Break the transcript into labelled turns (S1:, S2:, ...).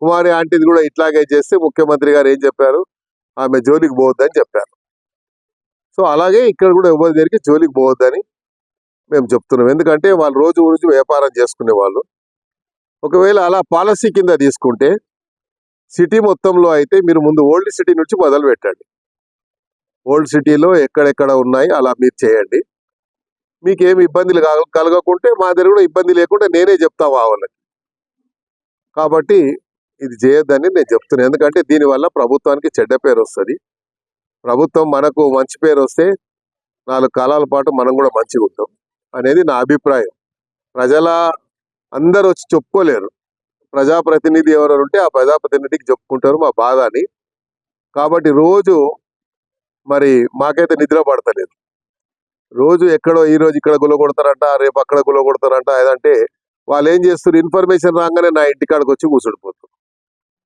S1: కుమారి ఆంటీది కూడా ఇట్లాగే చేస్తే ముఖ్యమంత్రి గారు ఏం చెప్పారు, ఆమె జోలికి పోవద్దని చెప్పారు. సో అలాగే ఇక్కడ కూడా ఎవరి దగ్గరికి జోలికి పోవద్దని మేము చెప్తున్నాం. ఎందుకంటే వాళ్ళు రోజు రోజు వ్యాపారం చేసుకునే వాళ్ళు. ఒకవేళ అలా పాలసీ కింద తీసుకుంటే సిటీ మొత్తంలో అయితే మీరు ముందు ఓల్డ్ సిటీ నుంచి మొదలు పెట్టండి. ఓల్డ్ సిటీలో ఎక్కడెక్కడ ఉన్నాయి అలా మీరు చేయండి. మీకేమి ఇబ్బందులు కలగకుంటే మా దగ్గర కూడా ఇబ్బంది లేకుండా నేనే చెప్తా వాళ్ళకి. కాబట్టి ఇది చేయొద్దని నేను చెప్తున్నాను. ఎందుకంటే దీనివల్ల ప్రభుత్వానికి చెడ్డ పేరు వస్తుంది. ప్రభుత్వం మనకు మంచి పేరు వస్తే 4 కాలాల పాటు మనం కూడా మంచిగా ఉంటాం అనేది నా అభిప్రాయం. ప్రజల అందరూ వచ్చి చెప్పుకోలేరు. ప్రజాప్రతినిధి ఎవరు ఉంటే ఆ ప్రజాప్రతినిధికి చెప్పుకుంటారు మా బాధ అని. కాబట్టి రోజు మరి మాకైతే నిద్ర పడతలేదు. రోజు ఎక్కడో ఈ రోజు ఇక్కడ గులగొడతారంట, రేపు అక్కడ గులగొడతారంట. ఏదంటే వాళ్ళు ఏం చేస్తారు, ఇన్ఫర్మేషన్ రాగానే నా ఇంటికాడికి వచ్చి కూర్చుండిపోతారు.